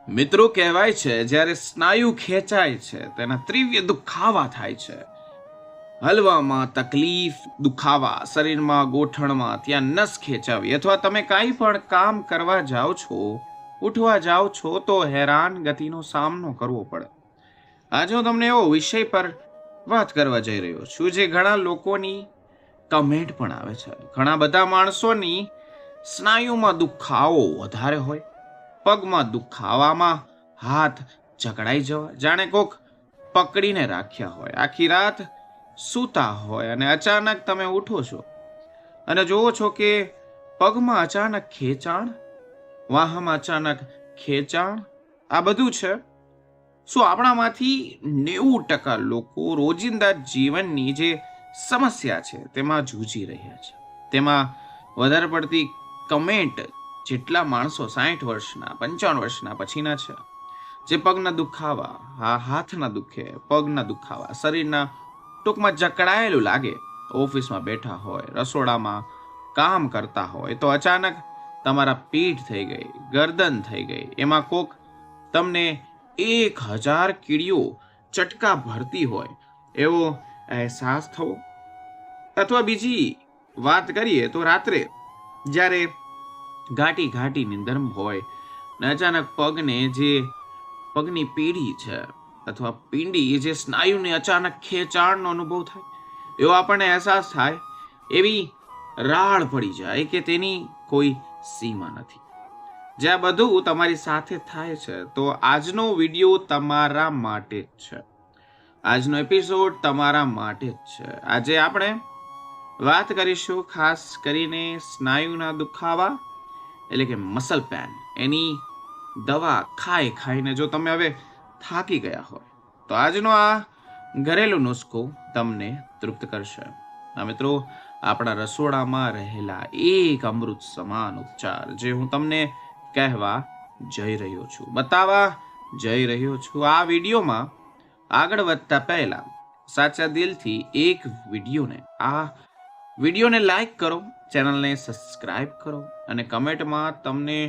મિત્રો કહેવાય છે જ્યારે સ્નાયુ ખેંચાય છે તેના તીવ્ર દુખાવા થાય છે. હલવામાં તકલીફ, દુખાવા, શરીરમાં ગોઠણમાં ત્યાં નસ ખેંચાવી અથવા તમે કાંઈ પણ કામ કરવા જાઓ છો, ઉઠવા જાઓ છો તો હેરાન ગતિનો સામનો કરવો પડે. આજે હું તમને એવો વિષય પર વાત કરવા જઈ રહ્યો છું જે ઘણા લોકોની કમેન્ટ પણ આવે છે. ઘણા બધા માણસોની સ્નાયુમાં દુખાવો વધારે હોય, પગમાં દુખાવામાં હાથ જકડાઈ જવા, જાણે કોક પકડીને રાખ્યા હોય. આખી રાત સૂતા હોય અને અચાનક તમે ઉઠો છો અને જોવો છો કે પગમાં અચાનક ખેંચાણ, વાહમાં અચાનક ખેંચાણ, આ બધું છે. શું આપણામાંથી 90% લોકો રોજિંદા જીવનની જે સમસ્યા છે તેમાં જૂજી રહ્યા છે? તેમાં વધારે પડતી કમેન્ટ જેટલા માણસો 60 વર્ષના, 55 વર્ષના પછીના છે, જે પગના દુખાવા, હાથના દુખે, પગના દુખાવા, શરીરના ટૂંકમાં જકડાયેલું લાગે, ઓફિસમાં બેઠા હોય, રસોડામાં કામ કરતા હોય તો અચાનક તમારા પીઠ થઈ ગઈ, ગરદન થઈ ગઈ, એમાં કોક તમને 1000 કીડીઓ ચટકા ભરતી હોય એવો અહેસાસ થવો. અથવા બીજી વાત કરીએ તો રાત્રે જ્યારે ઘાટી ઘાટી નિંદર હોય ને અચાનક પગની પીડી છે અથવા પીંડી જે સ્નાયુને અચાનક ખેંચાણનો અનુભવ થાય, એવો આપણને અહેસાસ થાય, એવી રાડ પડી જાય કે તેની કોઈ સીમા નથી. જે આ બધું તમારી સાથે થાય છે તો આજનો વિડીયો તમારા માટે જ છે, આજનો એપિસોડ તમારા માટે જ છે. આજે આપણે વાત કરીશું ખાસ કરીને સ્નાયુના દુખાવા એટલે કે મસલ પેન. એની દવા ખાઈને જો તમે હવે થાકી ગયા હોય તો આજનો આ ઘરેલું નુસ્ખો તમને તૃપ્ત કરશે. મિત્રો, આપણા રસોડામાં રહેલા એક અમૃત સમાન ઉપચાર જે હું તમને કહેવા જઈ રહ્યો છું, બતાવવા જઈ રહ્યો છું. આ વિડીયોમાં આગળ વધતા પહેલા સાચા દિલથી એક વિડીયોને લાઈક કરો, ચેનલને સબસ્ક્રાઇબ કરો અને કમેન્ટમાં તમને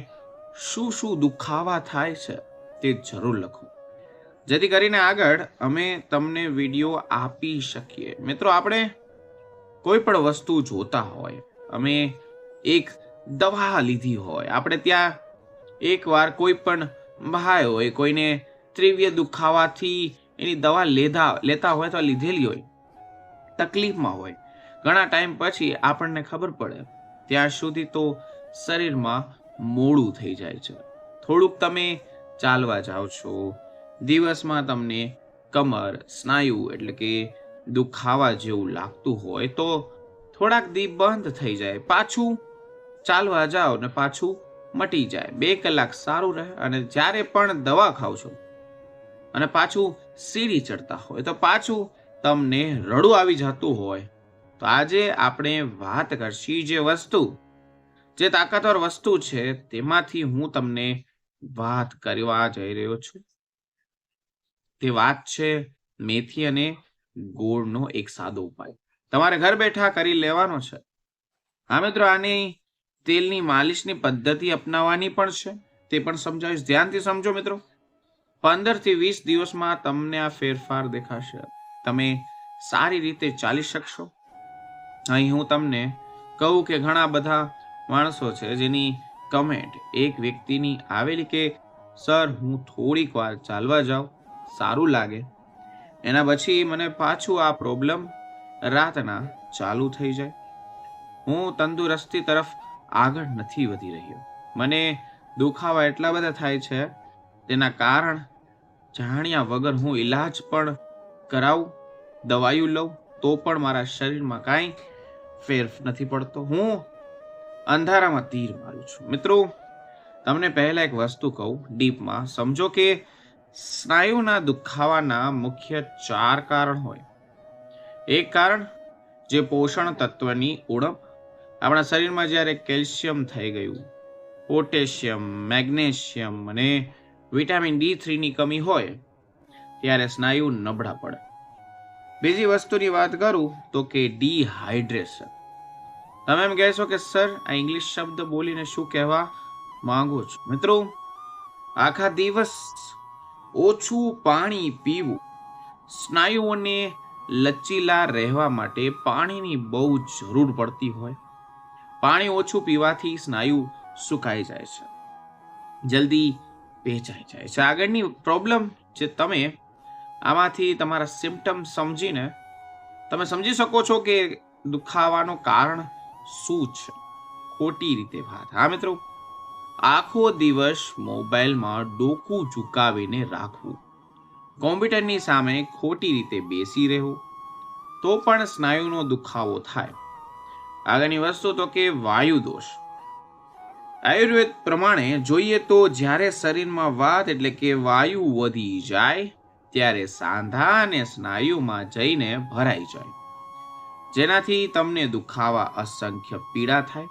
શું શું દુખાવા થાય છે તે જરૂર લખો, જેથી કરીને આગળ અમે તમને વિડીયો આપી શકીએ. મિત્રો, આપણે કોઈ પણ વસ્તુ જોતા હોય, અમે એક દવા લીધી હોય, આપણે ત્યાં એકવાર કોઈ પણ ભાઈ હોય, કોઈને તીવ્ર દુખાવાથી એની દવા લેતા હોય તો લીધેલી હોય, તકલીફમાં હોય, ઘણા ટાઈમ પછી આપણને ખબર પડે ત્યાં સુધી તો શરીરમાં મોડું થઈ જાય છે. થોડુંક તમે ચાલવા જાઓ છો, દિવસમાં તમને કમર, સ્નાયુ એટલે કે દુખાવા જેવું લાગતું હોય તો થોડાક દી બંધ થઈ જાય, પાછું ચાલવા જાઓ ને પાછું મટી જાય. 2 કલાક સારું રહે અને જ્યારે પણ દવા ખાવ છો અને પાછું સીડી ચડતા હોય તો પાછું તમને રડું આવી જતું હોય. તો આજે આપણે વાત કરશી જે તાકાતવર વસ્તુ છે તેમાંથી હું તમને વાત કરવા જઈ રહ્યો છું. તે વાત છે મેથી અને ગોળનો એક સાદો ઉપાય. તમારે ઘર બેઠા કરી લેવાનો છે. હા મિત્રો, આની તેલની માલિશની પદ્ધતિ અપનાવવાની પણ છે, તે પણ સમજાવીશ. ધ્યાનથી સમજો મિત્રો. 15 થી 20 દિવસમાં તમને આ ફેરફાર દેખાશે. તમે સારી રીતે ચાલી શકશો. અહીં હું તમને કહું કે ઘણા બધા માણસો છે જેની કમેન્ટ એક વ્યક્તિની આવેલી કે સર, હું થોડીક વાર ચાલવા જાઉં, સારું લાગે, એના પછી મને પાછું આ પ્રોબ્લેમ રાતના ચાલુ થઈ જાય. હું તંદુરસ્તી તરફ આગળ નથી વધી રહ્યો. મને દુખાવા એટલા બધા થાય છે, તેના કારણ જાણ્યા વગર હું ઈલાજ પણ કરાવું, દવાઈઓ લઉં તો પણ મારા શરીરમાં કાંઈ ફેર નથી પડતો. હું અંધારામાં તીર મારું છું. મિત્રો, તમને પહેલા એક વસ્તુ કહું, ડીપમાં સમજો કે સ્નાયુના દુખાવાના મુખ્ય 4 કારણ હોય. એક કારણ જે પોષણ તત્વની ઉણપ. આપણા શરીરમાં જ્યારે કેલ્શિયમ થઈ ગયું, પોટેશિયમ, મેગ્નેશિયમ અને વિટામિન D3 ની કમી હોય ત્યારે સ્નાયુ નબળા પડે. બીજી વસ્તુની વાત કરું તો કે ડિહાઇડ્રેશન. તમે એમ કહેશો કે સર, આ ઇંગ્લિશ શબ્દ બોલીને શું કહેવા માંગો છો? મિત્રો, આખા દિવસ ઓછું પાણી પીવું. સ્નાયુઓને લચીલા રહેવા માટે પાણીની બહુ જરૂર પડતી હોય. પાણી ઓછું પીવાથી સ્નાયુ સુકાઈ જાય છે, જલ્દી વેચાઈ જાય છે. આગળની પ્રોબ્લેમ જે તમે આમાંથી તમારા સિમ્પટમ સમજીને તમે સમજી શકો છો કે દુખાવાનું કારણ શું છે. ખોટી રીતે વાત. હા મિત્રો, આખો દિવસ મોબાઈલમાં ડોકું ઝુકાવીને રાખવું, કોમ્પ્યુટરની સામે ખોટી રીતે બેસી રહેવું, તો પણ સ્નાયુનો દુખાવો થાય. આગળની વસ્તુ તો કે વાયુ દોષ. આયુર્વેદ પ્રમાણે જોઈએ તો જ્યારે શરીરમાં વાત એટલે કે વાયુ વધી જાય ત્યારે સાંધા અને સ્નાયુમાં જઈને ભરાઈ જાય, જેનાથી તમને દુખાવા અસંખ્ય પીડા થાય.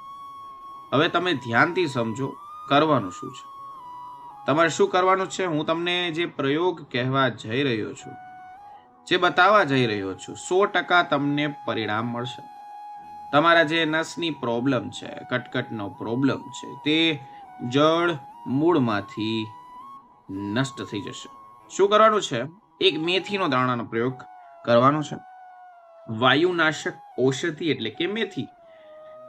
હવે તમે ધ્યાનથી સમજો કરવાનું શું છે. તમારે શું કરવાનું છે, હું તમને જે પ્રયોગ કહેવા જઈ રહ્યો છું, જે બતાવવા જઈ રહ્યો છું, 100% તમને પરિણામ મળશે. તમારા જે નસની પ્રોબ્લેમ છે, કટકટનો પ્રોબ્લેમ છે, તે જળ મૂળમાંથી નષ્ટ થઈ જશે. શું કરવાનું છે? એક મેથીનો દાણાનો પ્રયોગ કરવાનો છે. વાયુનાશક ઔષધિ એટલે કે મેથી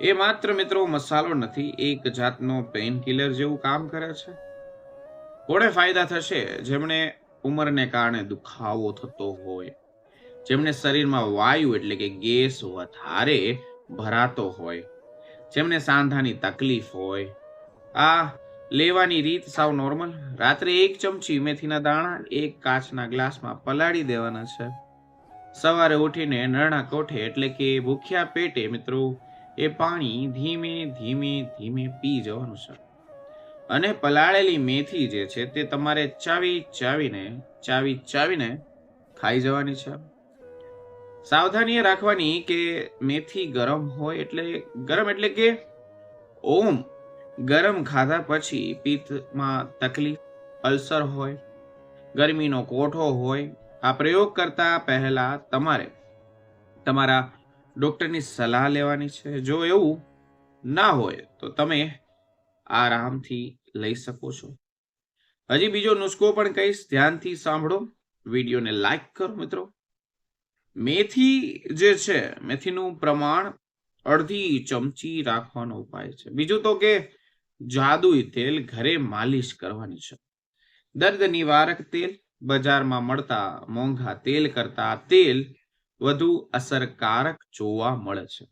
એ માત્ર મિત્રો મસાલો નથી, એક જાતનો પેઇન કિલર જેવું કામ કરે છે. કોને ફાયદા થશે? જેમણે ઉંમરને કારણે દુખાવો થતો હોય, જેમને શરીરમાં વાયુ એટલે કે ગેસ વધારે ભરાતો હોય, જેમને સાંધાની તકલીફ હોય. આ લેવાની રીત સાવ નોર્મલ. રાત્રે 1 ચમચી મેથીના દાણા 1 કાચના ગ્લાસમાં પલાળી દેવાના છે. સવારે ઉઠીને નરણા કોઠે એટલે કે ભૂખ્યા પેટે મિત્રો એ પાણી ધીમે ધીમે ધીમે પી જવાનું છે. અને પલાળેલી મેથી જે છે તે તમારે ચાવી ચાવીને ખાઈ જવાની છે. સાવધાની રાખવાની કે મેથી ગરમ હોય એટલે કે ગરમ ખાધા પછી પિત્તમાં તકલીફ, અલ્સર હોય, ગરમીનો કોઠો હોય. આ પ્રયોગ કરતા પહેલા તમારે તમારા ડોક્ટરની સલાહ લેવાની છે. જો એવું ના હોય તો તમે આરામથી લઈ શકો છો. હજી બીજો નુસ્ખો પણ કહીશ, ધ્યાનથી સાંભળો. વિડીયોને લાઈક કરો મિત્રો. મેથી જે છે, મેથીનું પ્રમાણ 1/2 ચમચી રાખવાનો ઉપાય છે. બીજું તો કે જાદુઈ તેલ ઘરે માલિશ કરવાની છે. દર્દ નિવારક તેલ બજારમાં મળતા મોંઘા તેલ કરતા તેલ વધુ અસરકારક જોવા મળે છે.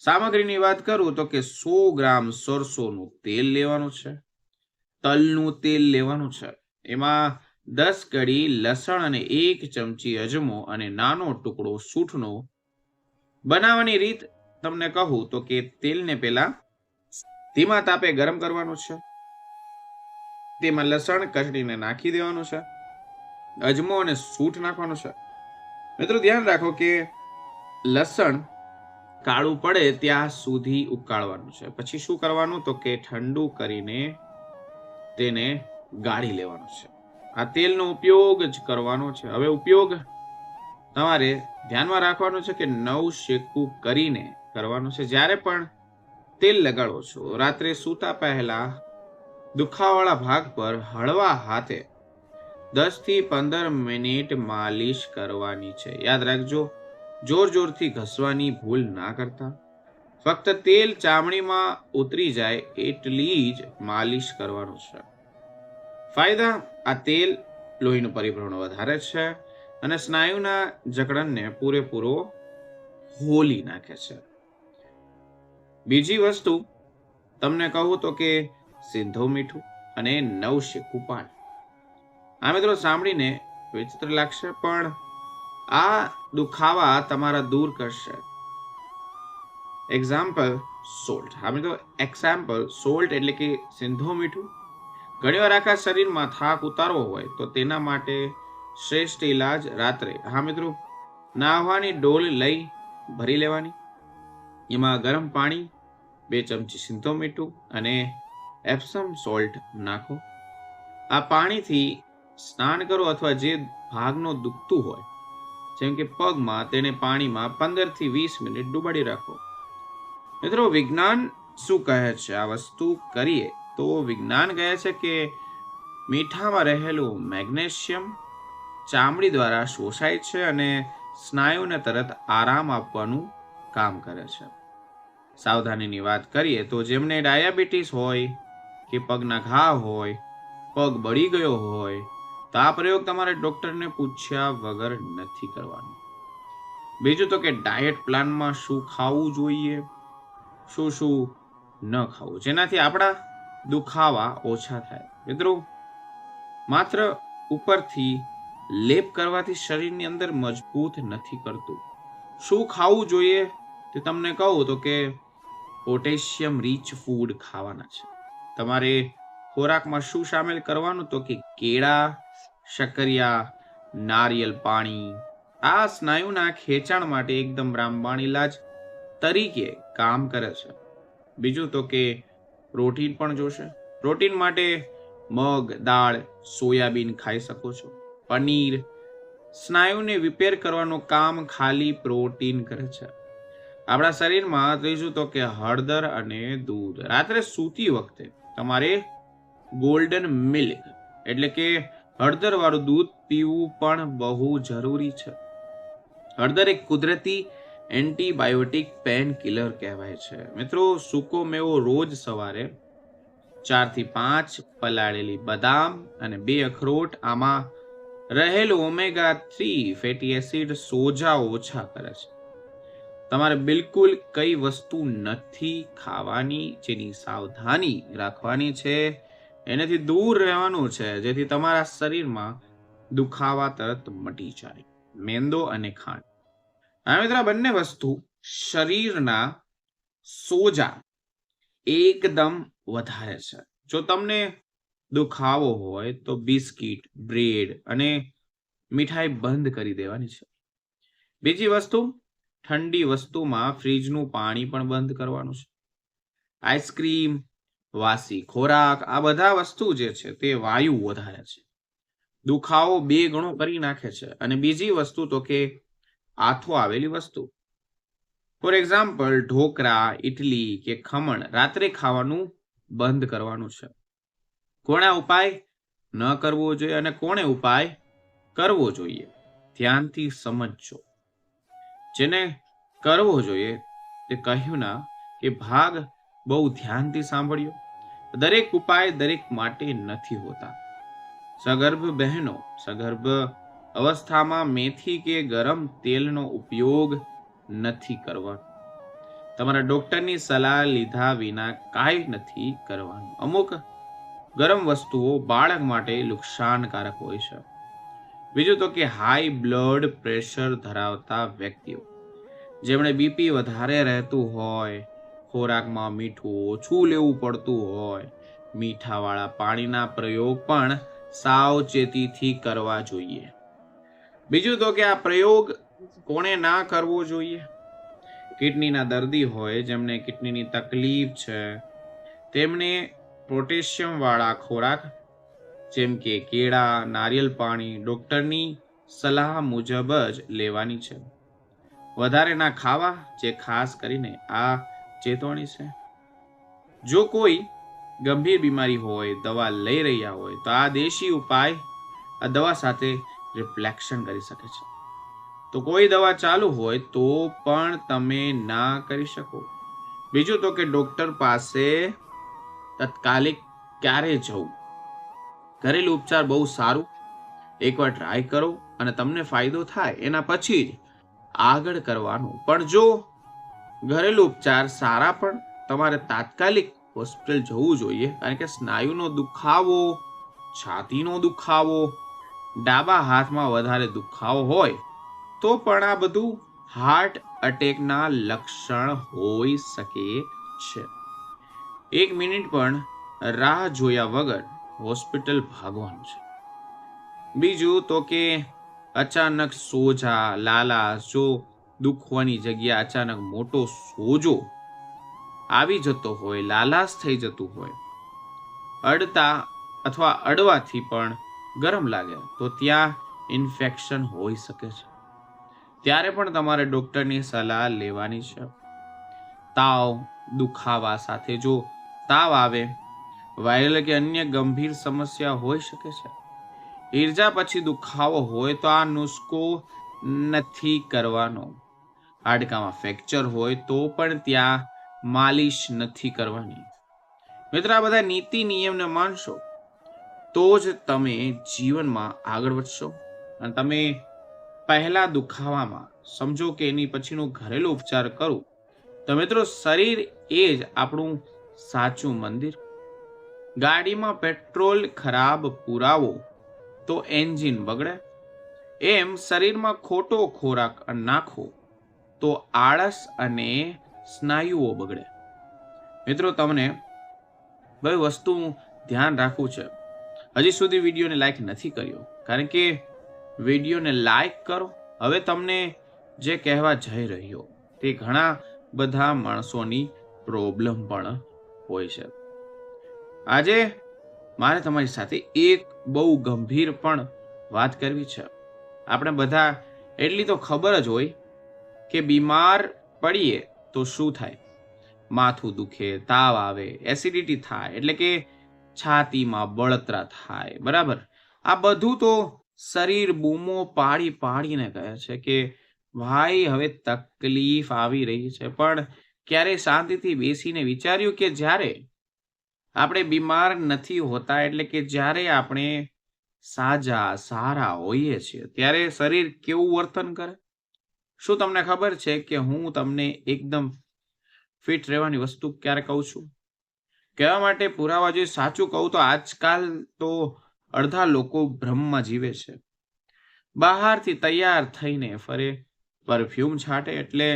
સામગ્રીની વાત કરું તો કે 100 ગ્રામ સરસોનું તેલ લેવાનું છે. તલનું તેલ લેવાનું છે. એમાં 10 કળી લસણ અને 1 ચમચી અજમો અને નાનો ટુકડો સૂંઠનો. બનાવવાની રીત તમને કહું તો કે તેલને પહેલા ધીમા તાપે ગરમ કરવાનું છે. તેમાં લસણ કચડીને નાખી દેવાનું છે. અજમો અને સૂંઠ નાખવાનું છે. મિત્રો ધ્યાન રાખો કે લસણ કાળું પડે ત્યાં સુધી ઉકાળવાનું છે. પછી શું કરવાનું તો કે ઠંડુ કરીને તેને ગાળી લેવાનું છે. આ તેલનો ઉપયોગ જ કરવાનો છે. હવે ઉપયોગ તમારે ધ્યાનમાં રાખવાનું છે કે નવ શેકું કરીને કરવાનું છે. જ્યારે પણ તેલ લગાડો છો, રાત્રે સૂતા પહેલા દુખાવાળા ભાગ પર હળવા હાથે 10 થી 15 મિનિટ માલિશ કરવાની છે. યાદ રાખજો, જોરથી ઘસવાની ભૂલ ના કરતા. ફક્ત તેલ ચામડીમાં ઉતરી જાય એટલી જ માલિશ કરવાનું છે. ફાયદા: આ તેલ લોહીનું પરિભ્રમણ વધારે છે અને સ્નાયુના જકડનને પૂરેપૂરો હોલી નાખે છે. બીજી વસ્તુ તમને કહું તો કે સિંધવ મીઠું અને નવશેકું પાણી. આ મિત્રો સાંભળીને વિચિત્ર લાગશે, પણ આ દુખાવા તમારા દૂર કરશે. Example salt. હા મિત્રો, એક્ઝામ્પલ સોલ્ટ એટલે કે સિંધવ મીઠું. ઘણીવાર આખા શરીરમાં થાક ઉતારવો હોય તો તેના માટે શ્રેષ્ઠ ઇલાજ રાત્રે. હા મિત્રો, નાહવાની ડોલ લઈ ભરી લેવાની, એમાં ગરમ પાણી, 2 ચમચી સિંધવ મીઠું અને એપ્સમ સોલ્ટ નાખો. આ પાણીથી સ્નાન કરો અથવા જે ભાગનો દુખતું હોય જેમ કે પગમાં, તેને પાણીમાં 15 થી 20 મિનિટ ડુબાડી રાખો. મિત્રો વિજ્ઞાન શું કહે છે? આ વસ્તુ કરીએ તો વિજ્ઞાન કહે છે કે મીઠામાં રહેલું મેગ્નેશિયમ ચામડી દ્વારા શોષાય છે અને સ્નાયુને તરત આરામ આપવાનું કામ કરે છે. સાવધાનીની વાત કરીએ તો જેમને ડાયાબિટીસ હોય કે પગના ઘા હોય, પગ બળી ગયો હોય, તો આ પ્રયોગ તમારે ડોક્ટરને પૂછ્યા વગર નથી કરવાનો. બીજું તો કે ડાયટ પ્લાનમાં શું ખાવું જોઈએ, શું શું ન ખાવું, જેનાથી આપણા દુખાવા ઓછા થાય. મિત્રો, માત્ર ઉપરથી લેપ કરવાથી શરીરની અંદર મજબૂત નથી કરતું. શું ખાવું જોઈએ તે તમને કહું તો કે પોટેશિયમ રીચ ફૂડ ખાવાના છે. તમારે ખોરાકમાં શું સામેલ કરવાનું તો કે કેળા, શક્કરિયા, નારિયેલ પાણી. આ સ્નાયુના ખેંચાણ માટે એકદમ રામબાણ ઇલાજ તરીકે કામ કરે છે. બીજું તો કે પ્રોટીન પણ જોશે. પ્રોટીન માટે મગ, દાળ, સોયાબીન ખાઈ શકો છો. પનીર સ્નાયુને રિપેર કરવાનું કામ ખાલી પ્રોટીન કરે છે. આપણા શરીરમાં ત્રીજું તો કે હળદર અને દૂધ. રાત્રે સૂતી વખતે તમારે ગોલ્ડન મિલ્ક એટલે કે હળદર વાળું દૂધ પીવું પણ બહુ જરૂરી છે. હળદર એક કુદરતી એન્ટીબાયોટિક પેન કિલર કહેવાય છે. મિત્રો, સૂકો મેવો રોજ સવારે 4 થી 5 પલાળેલી બદામ અને 2 અખરોટ. આમાં રહેલું ઓમેગા 3 ફેટી એસિડ સોજા ઓછા કરે છે. તમારે બિલકુલ કઈ વસ્તુ નથી ખાવાની, જેની સાવધાની રાખવાની છે, એનાથી દૂર રહેવાનું છે, જેથી તમારા શરીરમાં દુખાવા તરત મટી જાય. મેંદો અને ખાંડ. આ મિત્ર, બંને વસ્તુ શરીરના સોજા એકદમ વધારે છે. જો તમને દુખાવો હોય તો બિસ્કિટ, બ્રેડ અને મીઠાઈ બંધ કરી દેવાની છે. બીજી વસ્તુ, ઠંડી વસ્તુમાં ફ્રીજનું પાણી પણ બંધ કરવાનું છે. આઈસ્ક્રીમ, વાસી ખોરાક, આ બધા વસ્તુ જે છે તે વાયુ વધારે છે, દુખાવો 2 ગણો કરી નાખે છે. અને બીજી વસ્તુ તો કે આથો આવેલી વસ્તુ, ફોર એક્ઝામ્પલ ઢોકળા, ઇડલી કે ખમણ રાત્રે ખાવાનું બંધ કરવાનું છે. કોણે ઉપાય ન કરવો જોઈએ અને કોણે ઉપાય કરવો જોઈએ, ધ્યાનથી સમજજો. જેને કરવો જોઈએ તે કહ્યું ના કે ભાગ બહુ ધ્યાનથી સાંભળ્યો. દરેક ઉપાય દરેક માટે નથી હોતા. સગર્ભ બહેનો સગર્ભ અવસ્થામાં મેથી કે ગરમ તેલનો ઉપયોગ નથી કરવાનો. તમારા ડોક્ટરની સલાહ લીધા વિના કાંઈ નથી કરવાનું. અમુક ગરમ વસ્તુઓ બાળક માટે નુકસાનકારક હોય છે. બીજું તો કે હાઈ બ્લડ પ્રેશર ધરાવતા વ્યક્તિઓ, જેમણે બીપી વધારે રહેતું હોય, ખોરાકમાં મીઠું ઓછું લેવું પડતું હોય, મીઠાવાળા પાણીના પ્રયોગ પણ સાવચેતીથી કરવા જોઈએ. બીજું તો કે આ પ્રયોગ કોણે ના કરવો જોઈએ? કિડનીના દર્દી હોય, જેમને કિડનીની તકલીફ છે, તેમને પોટેશિયમ વાળા ખોરાક જેમ કે કેળા, નારિયેલ પાણી ડોક્ટરની સલાહ મુજબ જ લેવાની છે. વધારે ના ખાવા, જે ખાસ કરીને આ ચેતવણી છે. જો કોઈ ગંભીર બીમારી હોય, દવા લઈ રહ્યા હોય, તો આ દેશી ઉપાય આ દવા સાથે રિફ્લેક્શન કરી શકે છે. તો કોઈ દવા ચાલુ હોય તો પણ તમે ના કરી શકો. બીજું તો કે ડોક્ટર પાસે તાત્કાલિક ક્યારે જવું? ઘરેલું ઉપચાર બહુ સારું, એકવાર ટ્રાય કરો અને તમને ફાયદો થાય એના પછી જ આગળ કરવાનું. પણ જો ઘરેલું ઉપચાર સારા પણ તમારે તાત્કાલિક હોસ્પિટલ જવું જોઈએ, કારણ કે સ્નાયુનો દુખાવો, છાતીનો દુખાવો, ડાબા હાથમાં વધારે દુખાવો હોય તો પણ આ બધું હાર્ટ અટેકના લક્ષણ હોઈ શકે છે. 1 મિનિટ પણ રાહ જોયા વગર હોસ્પિટલ ભાગવાનું છે. બીજું તો કે અચાનક સોજા, લાલાશ, જો દુખવાની જગ્યા અચાનક મોટો સોજો આવી જતો હોય, લાલાશ થઈ જતું હોય, અડતા અથવા અડવાથી પણ ગરમ લાગે તો ત્યાં ઇન્ફેક્શન હોઈ શકે છે. ત્યારે પણ તમારે ડોક્ટરની સલાહ લેવાની છે. તાવ, દુખાવા સાથે જો તાવ આવે વાયરલ કે અન્ય ગંભીર સમસ્યા હોઈ શકે છે. ઈજા પછી દુખાવો હોય તો આ નુસ્ખો નથી કરવાનો. હાડકામાં ફ્રેક્ચર હોય તો પણ ત્યાં માલિશ નથી કરવાની. મિત્રો, આ બધા નીતિ નિયમને માનશો તો જ તમે જીવનમાં આગળ વધશો. અને તમે પહેલા દુખાવામાં સમજો કે એની પછીનો ઘરેલું ઉપચાર કરો તો મિત્રો, શરીર એ જ આપણું સાચું મંદિર. ગાડીમાં પેટ્રોલ ખરાબ પુરાવો તો એન્જિન બગડે, એમ શરીરમાં ખોટો ખોરાક નાખો તો આળસ અને સ્નાયુઓ બગડે. મિત્રો, તમને બે વસ્તુ ધ્યાન રાખવું છે. હજી સુધી વિડીયોને લાઈક નથી કર્યો, કારણ કે વિડીયોને લાઈક કરો. હવે તમને જે કહેવા જઈ રહ્યો તે ઘણા બધા માણસોની પ્રોબ્લેમ પણ હોય છે. આજે મારે તમારી સાથે એક બહુ ગંભીર પણ વાત કરવી છે. આપણે બધા એટલી તો ખબર જ હોય કે બીમાર પડીએ તો શું થાય. માથું દુખે, તાવ આવે, એસિડિટી થાય, એટલે કે છાતીમાં બળતરા થાય, બરાબર. આ બધું તો શરીર બૂમો પાડી પાડીને કહે છે કે ભાઈ હવે તકલીફ આવી રહી છે. પણ ક્યારે શાંતિથી બેસીને વિચાર્યું કે જ્યારે આપણે બીમાર નથી હોતા, એટલે કે જ્યારે આપણે સાજા સારા હોઈએ છીએ, ત્યારે શરીર કેવું વર્તન કરે? શું તમને ખબર છે કે હું તમને એકદમ ફિટ રહેવાની વસ્તુ ક્યારે કહું છું? કહેવા માટે પુરાવા જોઈએ. સાચું કહું તો આજકાલ તો અડધા લોકો ભ્રમમાં જીવે છે. બહારથી તૈયાર થઈને ફરે, પરફ્યુમ છાંટે એટલે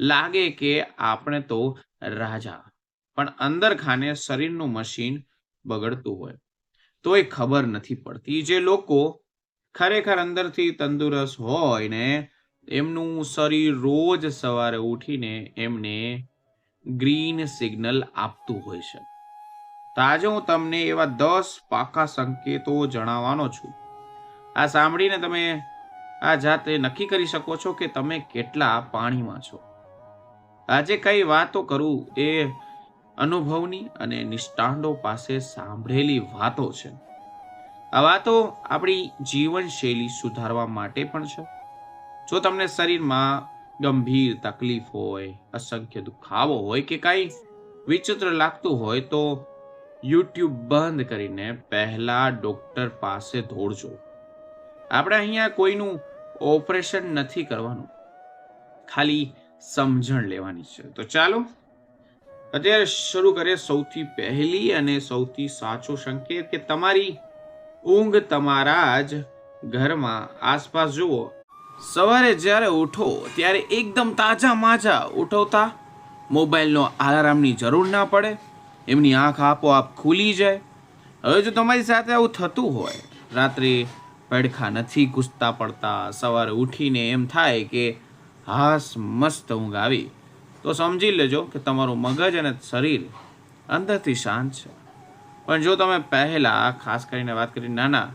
લાગે કે આપણે તો રાજા, પણ અંદર ખાને શરીરનું મશીન બગડતું હોય તો એ ખબર નથી પડતી. જે લોકો ખરેખર અંદરથી તંદુરસ્ત હોય ને એમનું શરીર રોજ સવારે ઉઠીને એમને ગ્રીન સિગ્નલ આપતું હોય છે. તો આજે હું તમને એવા 10 પાકા સંકેતો જણાવવાનો છું. આ સાંભળીને તમે આ જાતે નક્કી કરી શકો છો કે તમે કેટલા પાણીમાં છો. આજે કઈ વાતો કરું એ અનુભવની અને નિષ્ણાતો પાસે સાંભળેલી વાતો છે. આ વાતો આપણી જીવનશૈલી સુધારવા માટે પણ છે. જો તમને શરીરમાં ગંભીર તકલીફ હોય, અસંખ્ય દુખાવો હોય કે કઈ વિચિત્ર લાગતું હોય તો યુટ્યુબ બંધ કરીને પહેલા ડોક્ટર પાસે દોડજો. આપણે અહીંયા કોઈનું ઓપરેશન નથી કરવાનું, ખાલી સમજણ લેવાની છે. તો ચાલો અત્યારે શરૂ કરીએ. સૌથી પહેલી અને સૌથી સાચો સંકેત કે તમારી ઊંઘ તમારા જ ઘરમાં આસપાસ જુઓ. સવારે જ્યારે ઉઠો ત્યારે એકદમ તાજા માજા ઉઠવતા, મોબાઈલનો અલાર્મની જરૂર ના પડે, એમની આંખ આપોઆપ ખુલી જાય. હવે જો તમારી સાથે આવું થતું હોય, રાત્રે પડખા નથી ઘૂસતા પડતા, સવારે ઉઠીને એમ થાય કે હાસ મસ્ત ઊંઘ આવી, તો સમજી લેજો કે તમારું મગજ અને શરીર અંદરથી શાંત છે. પણ જો તમે પહેલા ખાસ કરીને વાત કરી નાના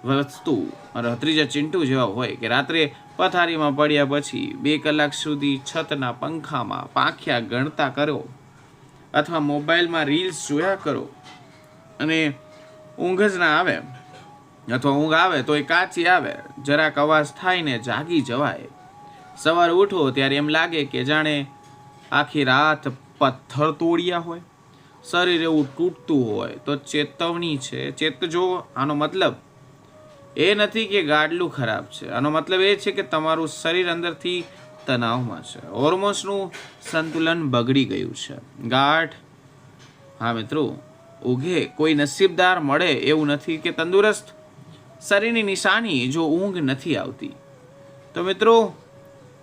વસ્તુ મારા ભત્રીજા ચિંટુ જેવા હોય કે રાત્રે પથારીમાં પડ્યા પછી 2 કલાક સુધી છતના પંખામાં પાંખ્યા ગણતા કરો, અથવા મોબાઈલમાં રીલ્સ જોયા કરો અને ઊંઘ જ ના આવે, અથવા ઊંઘ આવે તો એ કાચી આવે, જરાક અવાજ થાય ને જાગી જવાય. સવારે ઉઠો ત્યારે એમ લાગે કે જાણે આખી રાત પથ્થર તોડ્યા હોય, શરીર એવું તૂટતું હોય, તો ચેતવણી છે, ચેતજો. આનો મતલબ એ નથી કે ગાડલું ખરાબ છે. આનો મતલબ એ છે કે તમારું શરીર અંદરથી તણાવમાં છે, હોર્મોન્સનું સંતુલન બગડી ગયું છે. ગાંઠ, હા મિત્રો, ઊંઘે કોઈ નસીબદાર મળે એવું નથી કે તંદુરસ્ત શરીરની નિશાની જો ઊંઘ નથી આવતી તો મિત્રો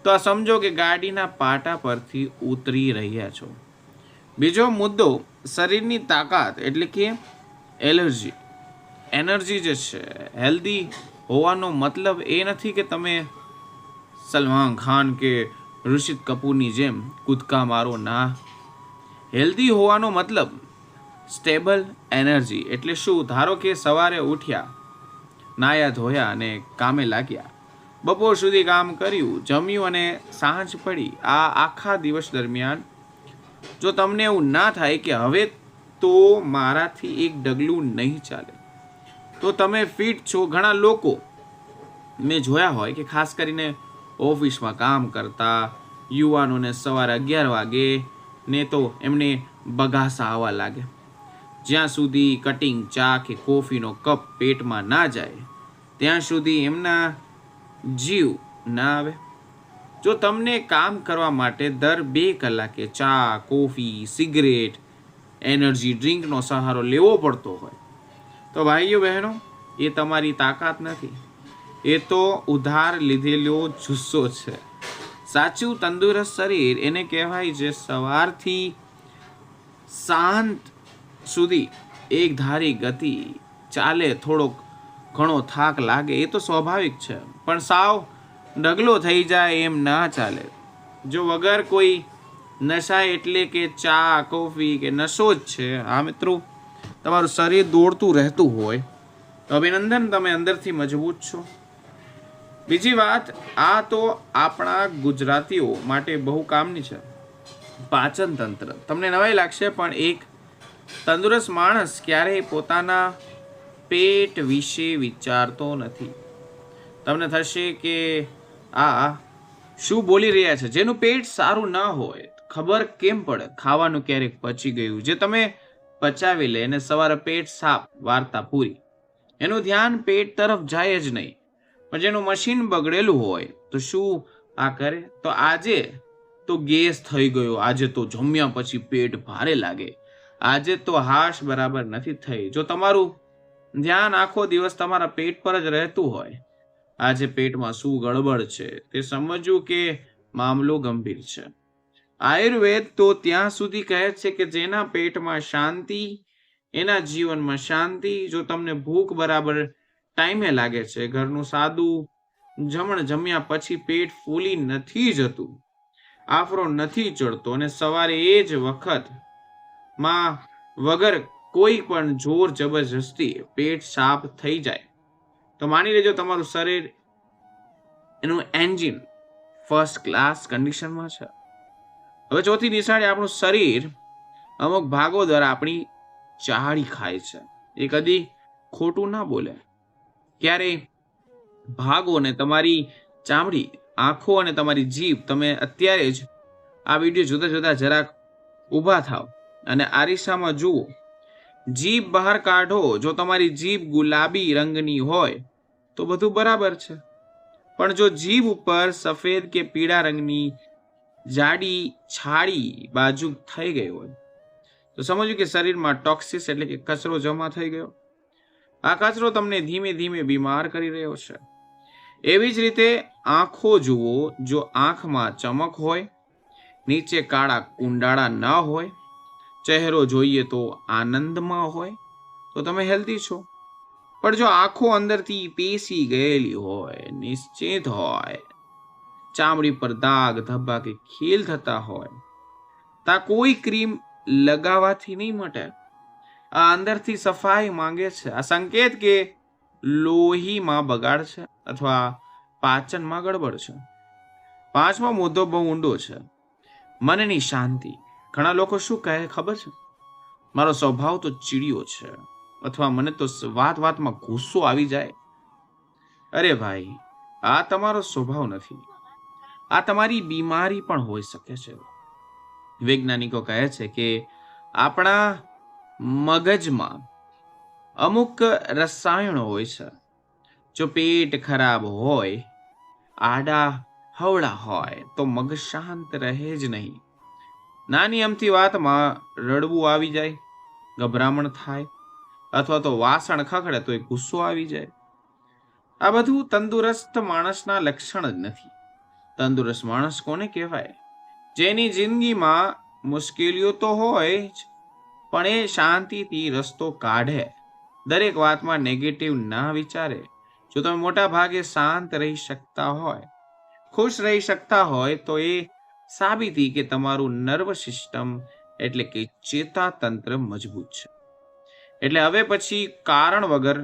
તો આ સમજો કે ગાડીના પાટા પરથી ઉતરી રહ્યા છો. બીજો મુદ્દો શરીરની તાકાત, એટલે કે એનર્જી જે છે. હેલ્ધી હોવાનો મતલબ એ નથી કે તમે સલમાન ખાન કે ઋષિત કપૂરની જેમ કૂદકા મારો, ના. હેલ્ધી હોવાનો મતલબ સ્ટેબલ એનર્જી. એટલે શું? ધારો કે સવારે ઉઠ્યા, નાયા ધોયા અને કામે લાગ્યા, બપોર સુધી કામ કર્યું, જમ્યું અને સાંજ પડી. આ આખા દિવસ દરમિયાન જો તમને એવું ના થાય કે હવે તો મારાથી એક ડગલું નહીં ચાલે. તો તમે ફિટ છો. ઘણા લોકો મેં જોયા હોય કે ખાસ કરીને ઓફિસમાં કામ કરતા યુવાનોને સવારે 11 વાગે ને તો એમને બગાસા આવવા લાગે. જ્યાં સુધી કટિંગ ચા કે કોફીનો કપ પેટમાં ના જાય ત્યાં સુધી એમના જીવ ના આવે. જો તમને કામ કરવા માટે દર 2 કલાકે ચા, કોફી, સિગરેટ, એનર્જી ડ્રિંકનો સહારો લેવો પડતો હોય તો ભાઈઓ બહેનો, એ તમારી તાકાત નથી, એ તો ઉધાર લીધેલો જુસ્સો છે. સાચું તંદુરસ્ત શરીર એને કહેવાય જે સવારથી સાંજ સુધી એક ધારી ગતિ ચાલે. થોડોક ઘણો થાક લાગે એ તો સ્વાભાવિક છે, પણ સાવ ડગલો થઈ જાય એમ ના ચાલે. જો વગર કોઈ નશા એટલે કે ચા, કોફી કે નશો જ છે, હા મિત્રો, તમારું શરીર દોડતું રહેતું હોય તો અભિનંદન, તમે અંદરથી મજબૂત છો. બીજી વાત, આ તો આપણા ગુજરાતીઓ માટે બહુ કામની છે. પાચન તંત્ર. તમને નવાઈ લાગશે પણ એક તંદુરસ્ત માણસ ક્યારેય પોતાના પેટ વિશે વિચારતો નથી. તમને થશે કે આ શું બોલી રહ્યા છે? જેનું પેટ સારું ના હોય ખબર કેમ પડે ખાવાનું ક્યારેક પચી ગયું? જે તમે પચાવી લે અને સવારે પેટ સાફ, વાર્તા પૂરી. એનું ધ્યાન પેટ તરફ જાય જ નહીં. પણ જેનું મશીન બગડેલું હોય તો શું આ કરે? તો આજે તો ગેસ થઈ ગયો, આજે તો જમ્યા પછી પેટ ભારે લાગે, આજે તો હાશ બરાબર નથી થઈ. જો તમારું ધ્યાન આખો દિવસ તમારા પેટ પર જ રહેતું હોય, આજે પેટમાં શું ગડબડ છે તે સમજવું કે મામલો ગંભીર છે. આયુર્વેદ તો ત્યાં સુધી કહે છે કે જેના પેટમાં શાંતિ એના જીવનમાં શાંતિ. જો તમને ભૂખ બરાબર ટાઈમે લાગે છે, ઘરનું સાદું જમણ જમ્યા પછી પેટ ફૂલી નથી જતું, આફરો નથી ચડતો અને સવારે એ જ વખતમાં વગર કોઈ પણ જોર જબરજસ્તી પેટ સાફ થઈ જાય, તો માની લેજો તમારું શરીર એનું એન્જિન ફર્સ્ટ ક્લાસ કન્ડિશનમાં છે. હવે ચોથી નિશાળી, આપણું શરીર અમુક ભાગો દ્વારા આપણી ચાહડી ખાય છે. એ કદી ખોટું ના બોલે. ક્યારેય ભાગોને તમારી ચામડી, આંખો અને તમારી જીભ, તમે અત્યારે જ આ વિડીયો જોતા જોતા જરાક ઊભા થાવ અને આરીસામાં જુઓ. જીભ બહાર કાઢો. જો તમારી જીભ ગુલાબી રંગની હોય તો બધું બરાબર છે, પણ જો જીભ ઉપર સફેદ કે પીળા રંગની જાડી છાડી બાજુ થઈ ગઈ હોય તો સમજવું કે શરીરમાં ટોક્સિસ એટલે કે કચરો જમા થઈ ગયો. આ કચરો તમને ધીમે ધીમે બીમાર કરી રહ્યો છે. એવી જ રીતે આંખો જુઓ. જો આંખમાં ચમક હોય, નીચે કાળા કુંડાળા ન હોય, ચહેરો જોઈએ તો આનંદમાં હોય તો તમે હેલ્ધી છો. પણ જો આંખો અંદરથી પેસી ગયેલી હોય, નિશ્ચિત હોય, ચામડી પર દાગ ધબ્બા કે ખીલ થતા હોય, તા કોઈ ક્રીમ લગાવવાથી નહીં મટે. આ અંદરથી સફાઈ માંગે છે. આ સંકેત કે લોહીમાં બગાડ છે અથવા પાચનમાં ગડબડ છે. પાંચમો મુદ્દો બહુ ઊંડો છે, મનની શાંતિ. ઘણા લોકો શું કહે ખબર છે? મારો સ્વભાવ તો ચીડિયો છે, અથવા મને તો વાત વાતમાં ગુસ્સો આવી જાય. અરે ભાઈ, આ તમારો સ્વભાવ નથી, આ તમારી બીમારી પણ હોઈ શકે છે. વૈજ્ઞાનિકો કહે છે કે આપણા મગજમાં અમુક રસાયણો હોય છે. જો પેટ ખરાબ હોય, આડા હવળા હોય તો મગજ શાંત રહે જ નહીં. નાની અમથી વાતમાં રડવું આવી જાય, ગભરામણ થાય, અથવા તો વાસણ ખખડે તો ગુસ્સો આવી જાય. આ બધું તંદુરસ્ત માણસના લક્ષણ જ નથી. તંદુરસ્ત માણસ કોને કહેવાય? જેની જિંદગીમાં મુશ્કેલીઓ તો હોય જ, પણ એ શાંતિથી રસ્તો કાઢે, દરેક વાતમાં નેગેટિવ ના વિચારે. જો તમે મોટા ભાગે શાંત રહી શકતા હોય, ખુશ રહી શકતા હોય, તો એ સાબિતી કે તમારું નર્વસ સિસ્ટમ એટલે કે ચેતાતંત્ર મજબૂત છે. એટલે હવે પછી કારણ વગર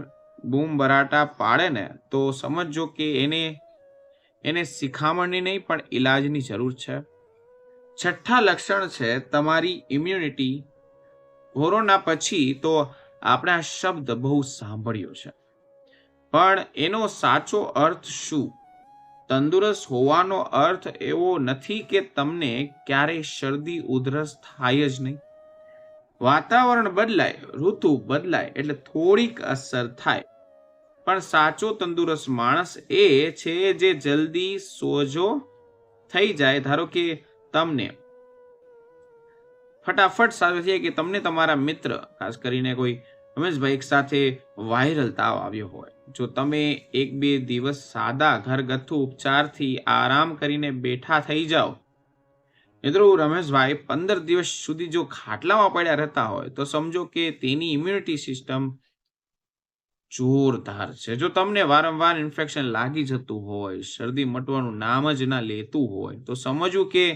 બૂમ બરાટા પાડે ને તો સમજો કે એને શિખામણની નહીં પણ ઈલાજની જરૂર છે. છઠ્ઠા લક્ષણ છે તમારી ઇમ્યુનિટી કોરોના પછી તો આપણે આ શબ્દ બહુ સાંભળ્યો છે, પણ એનો સાચો અર્થ શું? તંદુરસ્ત હોવાનો અર્થ એવો નથી કે તમને ક્યારેય શરદી ઉધરસ થાય જ નહીં. વાતાવરણ બદલાય, ઋતુ બદલાય એટલે થોડીક અસર થાય, પણ સાચો તંદુરસ્ત માણસ એ છે જે જલ્દી સોજો થઈ જાય. ધારો કે તમને ફટાફટ સારું થઈ કે તમને તમારા મિત્ર, ખાસ કરીને કોઈ રમેશભાઈ, એક સાથે વાયરલ તાવ આવ્યો હોય, જો તમે 1-2 દિવસ સાદા ઘરગથ્થુ ઉપચારથી આરામ કરીને બેઠા થઈ જાઓ, મિત્રો રમેશભાઈ 15 દિવસ સુધી જો ખાટલામાં પડ્યા રહેતા હોય તો સમજો કે તેની ઇમ્યુનિટી સિસ્ટમ જોરદાર છે. જો તમને વારંવાર ઇન્ફેક્શન લાગી જતું હોય, શરદી મટવાનું નામ જ ના લેતું હોય, તો સમજવું કે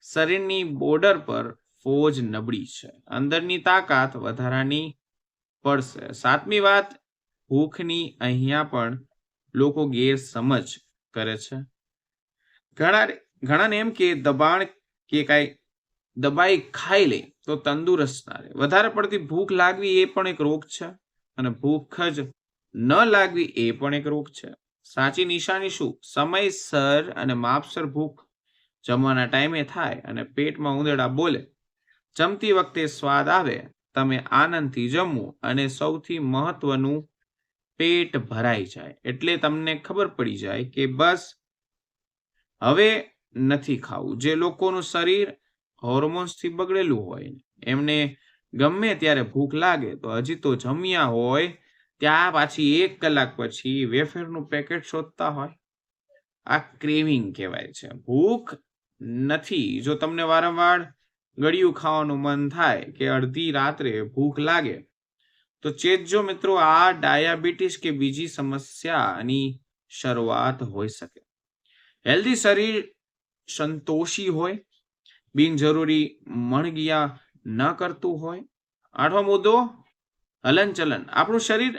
શરીરની બોર્ડર પર ફોજ નબળી છે, અંદરની તાકાત વધારાની પડશે. 7મી વાત, ભૂખની અહીંયા પણ લોકો ગેરસમજ કરે છે. ઘણાને એમ કે દબાણ કે કાંઈ દબાઈ ખાઈ લે તો તંદુરસ્ત ના રહે. વધારે પડતી ભૂખ લાગવી એ પણ એક રોગ છે, અને ભૂખ જ ન લાગવી એ પણ એક રોગ છે. સાચી નિશાની શું? સમયસર અને માપસર ભૂખ જમવાના ટાઈમે થાય અને પેટમાં ઉંદરડા બોલે, જમતી વખતે સ્વાદ આવે, તમે આનંદથી જમવું, અને સૌથી મહત્વનું, પેટ ભરાઈ જાય એટલે તમને ખબર પડી જાય કે બસ હવે નથી ખાવું. જે લોકોનું શરીર હોર્મોન્સથી બગડેલું હોય, એમને ગમે ત્યારે ભૂખ લાગે તો હજી તો જમ્યા હોય ત્યાં પાછી 1 કલાક પછી વેફરનું પેકેટ શોધતા હોય. આ ક્રેવિંગ કહેવાય છે, ભૂખ નથી. જો તમને વારંવાર ગળ્યું ખાવાનું મન થાય કે અડધી રાત્રે ભૂખ લાગે તો ચેતજો મિત્રો, આ ડાયાબિટીસ કે બીજી સમસ્યાની શરૂઆત હોઈ શકે. હેલ્ધી શરીર સંતોષી હોય, બિનજરૂરી મણગિયા ન કરતું હોય. 8મો મુદ્દો, હલનચલન. આપણું શરીર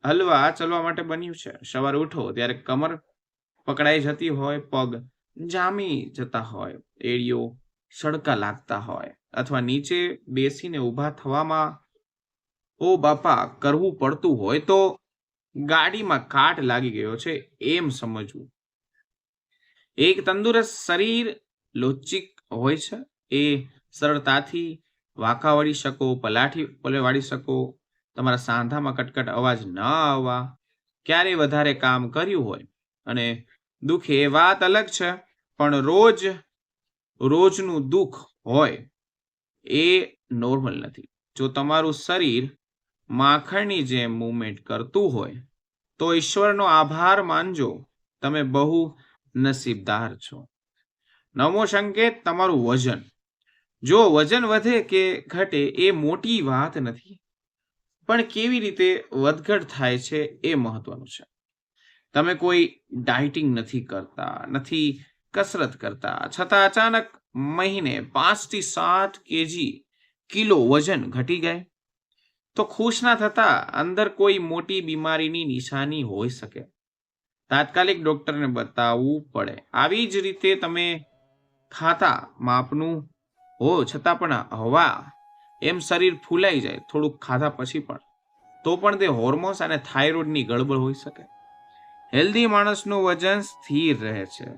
હલવા ચલવા માટે બન્યું છે. સવારે ઉઠો ત્યારે કમર પકડાઈ જતી હોય, પગ જામી જતા હોય, એડીઓ સડકા લાગતા હોય, અથવા નીચે બેસીને ઊભા થવામાં ઓ બાપા કરવું પડતું હોય, તો ગાડીમાં કાટ લાગી ગયો છે એમ સમજવું. એક તંદુરસ્ત શરીર લવચિક હોય છે. એ સરળતાથી વાંકા વળી શકો, પલાઠી વાળી શકો, તમારા સાંધામાં કટકટ અવાજ ન આવવા, ક્યારે વધારે કામ કર્યું હોય અને દુઃખ એ વાત અલગ છે, પણ રોજનું દુઃખ હોય એ નોર્મલ નથી. જો તમારું શરીર માખણની જેમ મૂવમેન્ટ કરતું હોય તો ઈશ્વરનો આભાર માનજો, તમે બહુ નસીબદાર છો. 9મો સંકેત, તમારું વજન. જો વજન વધે કે ઘટે એ મોટી વાત નથી, પણ કેવી રીતે વધઘટ થાય છે એ મહત્વનું છે. તમે કોઈ ડાયટિંગ નથી કરતા, નથી કસરત કરતા, છતાં અચાનક મહિને 5 થી 7 કિલો વજન ઘટી જાય તો ખુશ ના થતા, અંદર કોઈ મોટી બીમારીની નિશાની હોઈ શકે. તાત્કાલિક ડોક્ટરને બતાવવું પડે. આવી જ રીતે તમે ખાતા માપનું હો છતાં પણ હવા એમ શરીર ફૂલાઈ જાય થોડુંક ખાધા પછી પણ, તો પણ તે હોર્મોન્સ અને થાઇરોઇડની ગડબડ હોઈ શકે. હેલ્ધી માણસનું વજન સ્થિર રહે છે.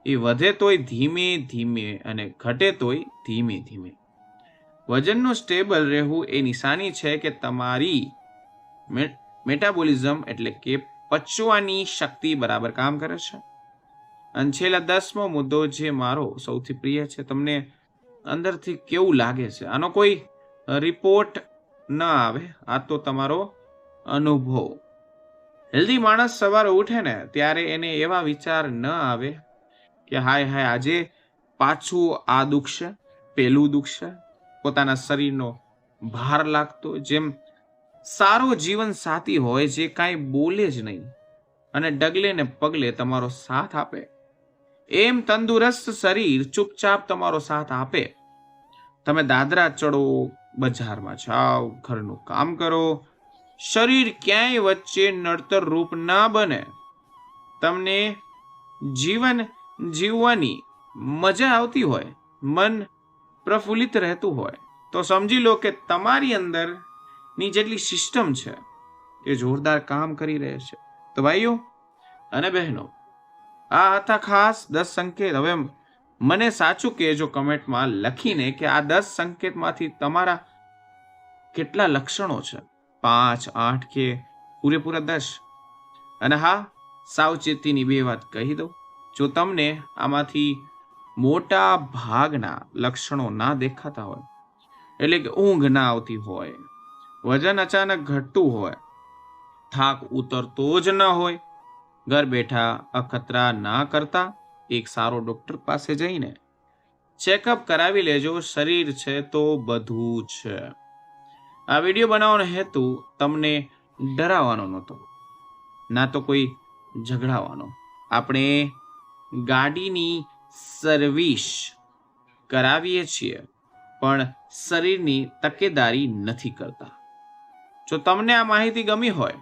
એ વધે તોય ધીમે ધીમે અને ઘટે તોય ધીમે ધીમે. વજનનું સ્ટેબલ રહેવું એ નિશાની છે કે તમારી મેટાબોલિઝમ એટલે કે પચવાની શક્તિ બરાબર કામ કરે છે. અને છેલ્લા 10મો મુદ્દો, જે મારો સૌથી પ્રિય છે, તમને અંદરથી કેવું લાગે છે. આનો કોઈ રિપોર્ટ ન આવે, આ તો તમારો અનુભવ. હેલ્ધી માણસ સવારે ઉઠે ને ત્યારે એને એવા વિચાર ન આવે કે હાય આજે પાછું આ દુખશે, પેલું દુખશે, પોતાના શરીરનો ભાર લાગતો. જેમ સારો જીવન સાથી હોય જે કાંઈ બોલે જ નહીં અને ડગલે ને પગલે તમારો સાથ આપે, એમ તંદુરસ્ત શરીર ચૂપચાપ તમારો સાથ આપે. તમે દાદરા ચડો, બજારમાં જાઓ, ઘરનું કામ કરો, શરીર ક્યાંય વચ્ચે નડતર રૂપ ના બને. તમને જીવન જીવવાની મજા આવતી હોય, મન પ્રફુલ્લિત રહેતું હોય, તો સમજી લો કે તમારી અંદરની જેટલી સિસ્ટમ છે એ જોરદાર કામ કરી રહે છે. તો ભાઈઓ અને બહેનો, આ હતા ખાસ 10 સંકેત. હવે મને સાચું કહેજો કમેન્ટમાં લખીને કે આ 10 સંકેતમાંથી તમારા કેટલા લક્ષણો છે, 5, 8 કે પૂરેપૂરા 10. અને હા, સાવચેતીની 2 વાત કહી દઉં. જો તમને આમાંથી મોટા ભાગના લક્ષણો ના દેખાતા હોય, એટલે કે ઊંઘ ના આવતી હોય, વજન અચાનક ઘટતું હોય, થાક ઉતરતો જ ન હોય, ઘર બેઠા અખતરા ના કરતા એક સારો ડોક્ટર પાસે જઈને ચેકઅપ કરાવી લેજો. શરીર છે તો બધું છે. આ વિડીયો બનાવવાનો હેતુ તમને ડરાવવાનો નહોતો, ના તો કોઈ ઝઘડાવાનો. આપણે ગાડીની સર્વિસ કરાવીએ છીએ પણ શરીરની તકેદારી નથી કરતા. જો તમને આ માહિતી ગમી હોય,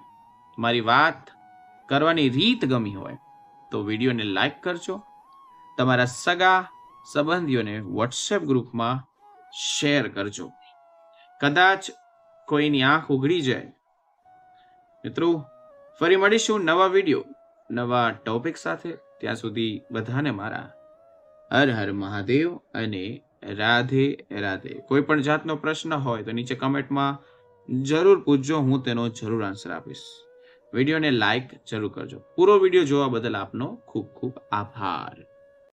મારી વાત કરવાની રીત ગમી હોય, તો વિડીયોને લાઈક કરજો. તમારા સગા સંબંધીઓને વોટ્સએપ ગ્રુપમાં શેર કરજો. કદાચ કોઈની આંખ ઉઘડી જાય. મિત્રો, ફરી મળીશું નવા વિડીયો, નવા ટોપિક સાથે. ત્યાં સુધી બધાને મારા હર હર મહાદેવ અને રાધે રાધે. કોઈ પણ જાતનો પ્રશ્ન હોય તો નીચે કમેન્ટમાં જરૂર પૂછજો, હું તેનો જરૂર આન્સર આપીશ. વિડીયોને લાઈક જરૂર કરજો. પૂરો વિડીયો જોવા બદલ આપનો ખૂબ ખૂબ આભાર.